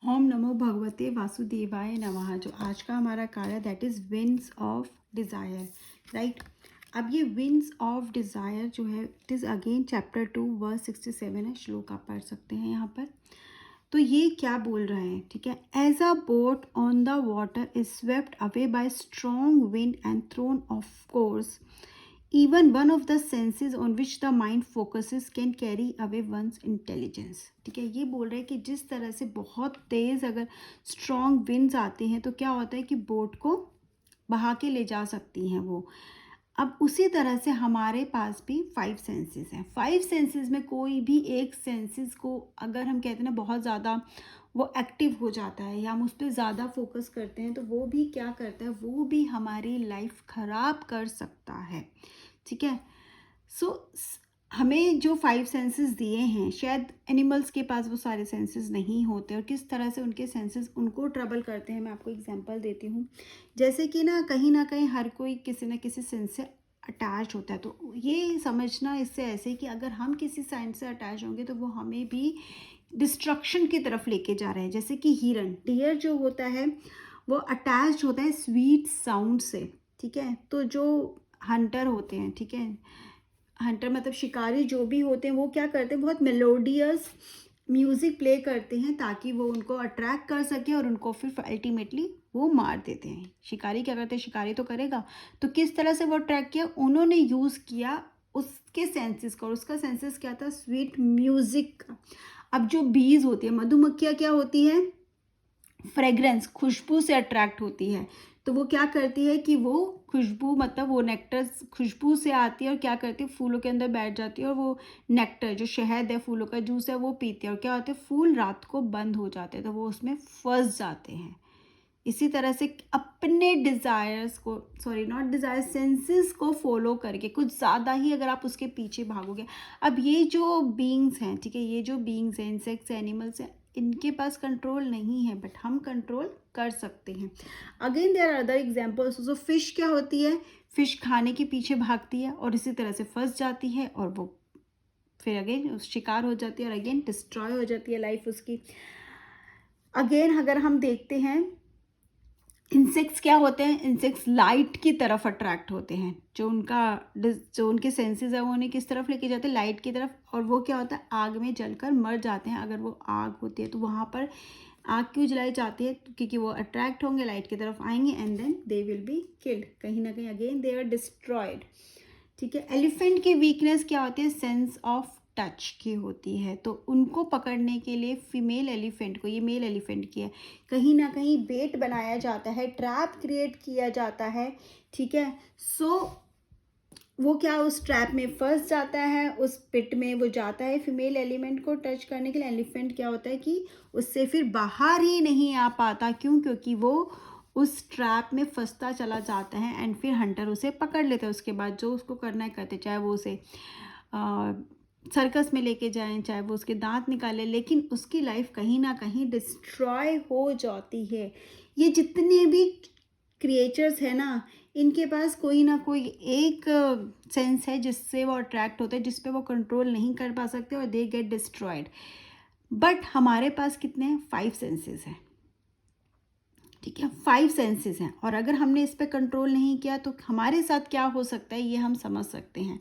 ओम नमो भगवते वासुदेवाय नमः। जो आज का हमारा कार्य that is winds of desire, right. अब ये विंड्स ऑफ डिज़ायर जो है it is again chapter 2 verse 67 है। श्लोक आप पढ़ सकते हैं यहाँ पर। तो ये क्या बोल रहे हैं, ठीक है। As a boat on the water is swept away by strong wind and thrown off course, even one of the senses on which the mind focuses can carry away one's intelligence. ठीक है, ये बोल रहे हैं कि जिस तरह से बहुत तेज़ अगर स्ट्रॉन्ग विंड्स आते हैं तो क्या होता है कि बोट को बहा के ले जा सकती हैं वो। अब उसी तरह से हमारे पास भी 5 सेंसेस हैं। 5 सेंसेस में कोई भी एक सेंसेस को अगर हम कहते हैं ना बहुत ज़्यादा वो एक्टिव हो जाता है या हम उस पर ज़्यादा फोकस करते हैं तो वो भी क्या करता है, वो भी हमारी लाइफ ख़राब कर सकता है। ठीक है। सो हमें जो 5 सेंसेस दिए हैं, शायद एनिमल्स के पास वो सारे सेंसेस नहीं होते और किस तरह से उनके सेंसेस उनको ट्रबल करते हैं। मैं आपको एग्जांपल देती हूँ। जैसे कि ना कहीं हर कोई किसी न किसी सेंस से अटैच होता है। तो ये समझना इससे ऐसे कि अगर हम किसी सेंस से अटैच होंगे तो वो हमें भी डिस्ट्रक्शन की तरफ लेके जा रहे हैं। जैसे कि हिरन, डियर जो होता है वो अटैच होता है स्वीट साउंड से। ठीक है, तो जो हंटर होते हैं, ठीक है, हंटर मतलब शिकारी जो भी होते हैं वो क्या करते हैं, बहुत मेलोडियस म्यूज़िक प्ले करते हैं ताकि वो उनको अट्रैक्ट कर सके और उनको फिर अल्टीमेटली वो मार देते हैं। शिकारी क्या करते हैं, शिकारी तो करेगा, तो किस तरह से वो अट्रैक्ट किया, उन्होंने यूज़ किया उसके सेंसेस का, और उसका सेंसेस क्या था, स्वीट म्यूज़िक का। अब जो बीज होती है, मधुमक्खियाँ क्या होती हैं, फ्रेग्रेंस, खुशबू से अट्रैक्ट होती है। तो वो क्या करती है कि वो खुशबू मतलब वो नेक्टर खुशबू से आती है और क्या करती है, फूलों के अंदर बैठ जाती है और वो नेक्टर जो शहद है, फूलों का जूस है, वो पीती है और क्या होता है, फूल रात को बंद हो जाते हैं तो वो उसमें फंस जाते हैं। इसी तरह से अपने डिज़ायर्स को, सॉरी नॉट डिज़ायर, सेंसेस को फॉलो करके कुछ ज़्यादा ही अगर आप उसके पीछे भागोगे। अब ये जो बीइंग्स हैं, ठीक है, ये जो बीइंग्स हैं, इंसेक्ट्स, एनिमल्स हैं, इनके पास कंट्रोल नहीं है बट हम कंट्रोल कर सकते हैं। Again there are other examples. So fish क्या होती है, फिश खाने के पीछे भागती है और इसी तरह से फंस जाती है और वो फिर अगेन शिकार हो जाती है और अगेन डिस्ट्रॉय हो जाती है लाइफ उसकी। अगेन अगर हम देखते हैं, इंसेक्ट्स क्या होते हैं, इंसेक्ट्स लाइट की तरफ अट्रैक्ट होते हैं। जो उनके सेंसेस है वो उन्हें किस तरफ लेके जाते हैं, लाइट की तरफ। और वो क्या होता है, आग में जलकर मर जाते हैं। अगर वो आग होती है तो वहाँ पर आग क्यों जलाई जाती है, क्योंकि वो अट्रैक्ट होंगे, लाइट की तरफ आएंगे and then they will be killed, कहीं ना कहीं अगेन दे आर डिस्ट्रॉयड। ठीक है। एलिफेंट की वीकनेस क्या होती है, सेंस ऑफ टच की होती है। तो उनको पकड़ने के लिए फीमेल एलिफेंट को, ये मेल एलिफेंट की है, कहीं ना कहीं बेट बनाया जाता है, ट्रैप क्रिएट किया जाता है। ठीक है। सो वो क्या उस ट्रैप में फंस जाता है, उस पिट में वो जाता है फीमेल एलिमेंट को टच करने के लिए। एलिफेंट क्या होता है कि उससे फिर बाहर ही नहीं आ पाता। क्यों, क्योंकि वो उस ट्रैप में फंसता चला जाता है एंड फिर हंटर उसे पकड़ लेते हैं। उसके बाद जो उसको करना है करते, चाहे वो उसे सर्कस में लेके जाएं, चाहे वो उसके दांत निकाले, लेकिन उसकी लाइफ कहीं ना कहीं डिस्ट्रॉय हो जाती है। ये जितने भी क्रिएचर्स है ना, इनके पास कोई ना कोई एक सेंस है जिससे वो अट्रैक्ट होते हैं, जिस पे वो कंट्रोल नहीं कर पा सकते और दे गेट डिस्ट्रॉयड। बट हमारे पास कितने हैं, 5 सेंसेस हैं। ठीक है, 5 सेंसेस हैं और अगर हमने इस पे कंट्रोल नहीं किया तो हमारे साथ क्या हो सकता है ये हम समझ सकते हैं।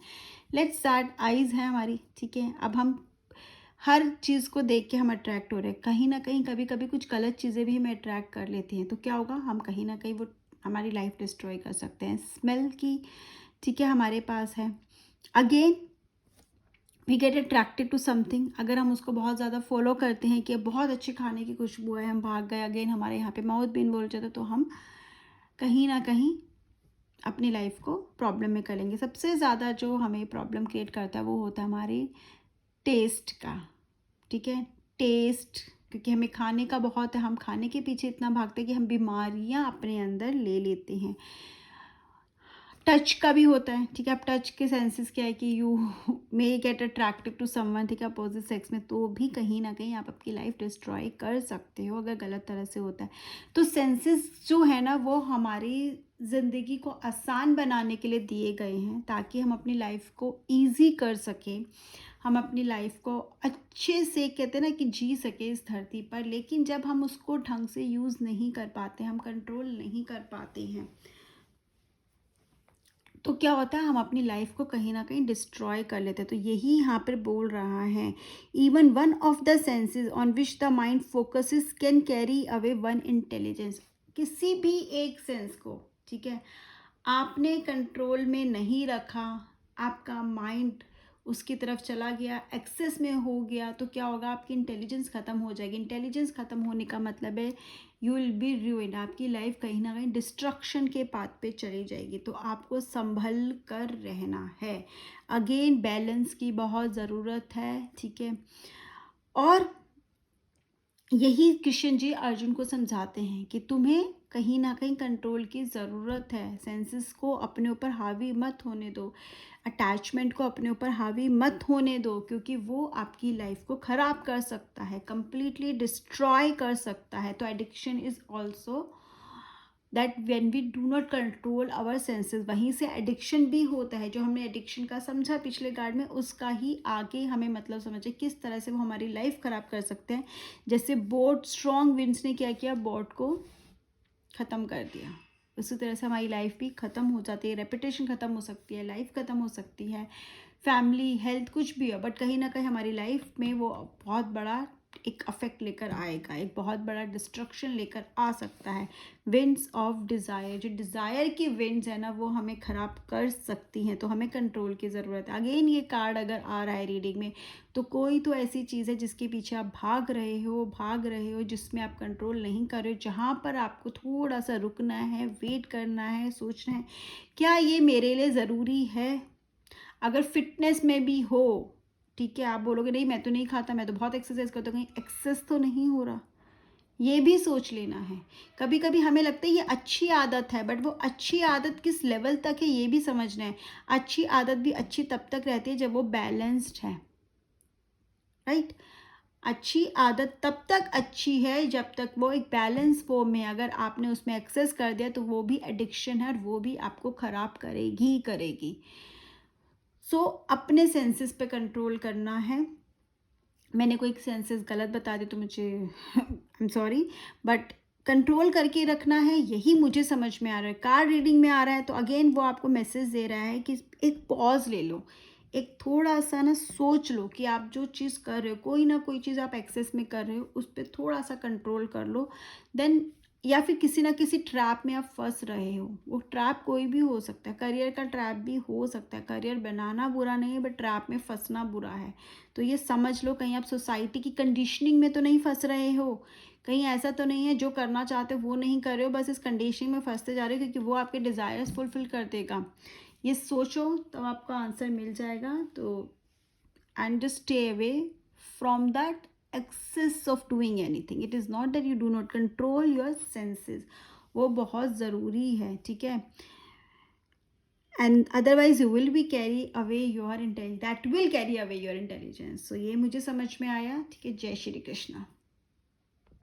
Let's start. आइज़ है हमारी, ठीक है। अब हम हर चीज़ को देख के हम अट्रैक्ट हो रहे हैं, कहीं ना कहीं कभी कभी कुछ गलत चीज़ें भी हमें अट्रैक्ट कर लेती हैं, तो क्या होगा, हम कहीं ना कहीं वो हमारी लाइफ डिस्ट्रॉय कर सकते हैं। स्मेल की, ठीक है, हमारे पास है। Again we get attracted to something. अगर हम उसको बहुत ज़्यादा फॉलो करते हैं कि बहुत अच्छी खाने की खुशबू है, हम भाग गए, अगेन हमारे यहाँ पे माउथ भी इन्वॉल्व जाता है, तो हम कहीं ना कहीं अपनी लाइफ को प्रॉब्लम में कर लेंगे। सबसे ज़्यादा जो हमें प्रॉब्लम क्रिएट करता है वो होता है हमारी टेस्ट का। ठीक है, टेस्ट, क्योंकि हमें खाने का बहुत है, हम खाने के पीछे इतना भागते हैं कि हम बीमारियां अपने अंदर ले लेते हैं। टच का भी होता है, ठीक है। अब टच के सेंसेस क्या है कि you may get attractive to someone, ठीक है, अपोजिट सेक्स में, तो भी कहीं ना कहीं आप आपकी लाइफ डिस्ट्रॉय कर सकते हो अगर गलत तरह से होता है। तो सेंसेस जो है ना वो हमारी ज़िंदगी को आसान बनाने के लिए दिए गए हैं ताकि हम अपनी लाइफ को ईजी कर सकें, हम अपनी लाइफ को अच्छे से कहते हैं ना कि जी सके इस धरती पर, लेकिन जब हम उसको ढंग से यूज़ नहीं कर पाते, हम कंट्रोल नहीं कर पाते हैं, तो क्या होता है, हम अपनी लाइफ को कहीं ना कहीं डिस्ट्रॉय कर लेते हैं। तो यही यहाँ पर बोल रहा है, even one of the senses on which the mind focuses can carry away one intelligence. किसी भी एक सेंस को, ठीक है, आपने कंट्रोल में नहीं रखा, आपका माइंड उसकी तरफ चला गया, एक्सेस में हो गया, तो क्या होगा, आपकी इंटेलिजेंस ख़त्म हो जाएगी। इंटेलिजेंस ख़त्म होने का मतलब है यू विल बी ruined, आपकी लाइफ कहीं ना कहीं डिस्ट्रक्शन के पाथ पे चली जाएगी। तो आपको संभल कर रहना है। अगेन बैलेंस की बहुत ज़रूरत है, ठीक है। और यही कृष्ण जी अर्जुन को समझाते हैं कि तुम्हें कहीं ना कहीं कंट्रोल की ज़रूरत है। सेंसेस को अपने ऊपर हावी मत होने दो, अटैचमेंट को अपने ऊपर हावी मत होने दो, क्योंकि वो आपकी लाइफ को ख़राब कर सकता है, कंप्लीटली डिस्ट्रॉय कर सकता है। तो addiction is also that when we do not control our senses, वहीं से एडिक्शन भी होता है। जो हमने एडिक्शन का समझा पिछले गार्ड में, उसका ही आगे हमें मतलब समझे किस तरह से वो हमारी लाइफ ख़राब कर सकते हैं। जैसे बोट, स्ट्रॉन्ग विंड्स ने क्या किया, बोट को ख़त्म कर दिया, उसी तरह से हमारी लाइफ भी ख़त्म हो जाती है, रेपुटेशन ख़त्म हो सकती है, लाइफ ख़त्म हो सकती है, फैमिली, हेल्थ, कुछ भी हो, बट कहीं ना कहीं हमारी लाइफ में वो बहुत बड़ा एक अफेक्ट लेकर आएगा, एक बहुत बड़ा डिस्ट्रक्शन लेकर आ सकता है। विंड्स ऑफ डिज़ायर, जो डिज़ायर की विंड्स है ना, वो हमें ख़राब कर सकती हैं। तो हमें कंट्रोल की ज़रूरत है। अगेन ये कार्ड अगर आ रहा है रीडिंग में, तो कोई तो ऐसी चीज़ है जिसके पीछे आप भाग रहे हो, जिसमें आप कंट्रोल नहीं कर रहे हो, जहाँ पर आपको थोड़ा सा रुकना है, वेट करना है, सोचना है क्या ये मेरे लिए ज़रूरी है। अगर फिटनेस में भी हो, ठीक है, आप बोलोगे नहीं मैं तो नहीं खाता, मैं तो बहुत एक्सरसाइज करता हूँ, कहीं एक्सेस तो नहीं हो रहा, ये भी सोच लेना है। कभी कभी हमें लगता है ये अच्छी आदत है, बट वो अच्छी आदत किस लेवल तक है ये भी समझना है। अच्छी आदत भी अच्छी तब तक रहती है जब वो बैलेंस्ड है, राइट। अच्छी आदत तब तक अच्छी है जब तक वो एक बैलेंस फॉर्म में, अगर आपने उसमें एक्सेस कर दिया तो वो भी एडिक्शन है और वो भी आपको ख़राब करेगी ही करेगी। सो अपने सेंसेस पे कंट्रोल करना है। मैंने कोई सेंसेस गलत बता दी तो मुझे I am sorry, but control करके रखना है, यही मुझे समझ में आ रहा है। कार्ड रीडिंग में आ रहा है तो अगेन वो आपको मैसेज दे रहा है कि एक पॉज ले लो, एक थोड़ा सा ना सोच लो कि आप जो चीज़ कर रहे हो, कोई ना कोई चीज़ आप एक्सेस में कर रहे हो, उस पर थोड़ा सा कंट्रोल कर लो। देन या फिर किसी ना किसी ट्रैप में आप फंस रहे हो, वो ट्रैप कोई भी हो सकता है, करियर का ट्रैप भी हो सकता है। करियर बनाना बुरा नहीं है, बट ट्रैप में फंसना बुरा है। तो ये समझ लो, कहीं आप सोसाइटी की कंडीशनिंग में तो नहीं फंस रहे हो, कहीं ऐसा तो नहीं है जो करना चाहते हो वो नहीं कर रहे हो, बस इस कंडीशनिंग में फंसते जा रहे हो क्योंकि वो आपके डिज़ायर्स फुलफिल कर देगा। ये सोचो तब आपका आंसर मिल जाएगा। तो and just stay away from that excess of doing anything. It is not that you do not control your senses, वो बहुत ज़रूरी है, ठीक है। and otherwise you will be carry away your intelligence, that will carry away your intelligence. So ये मुझे समझ में आया, ठीक है। जय श्री कृष्णा।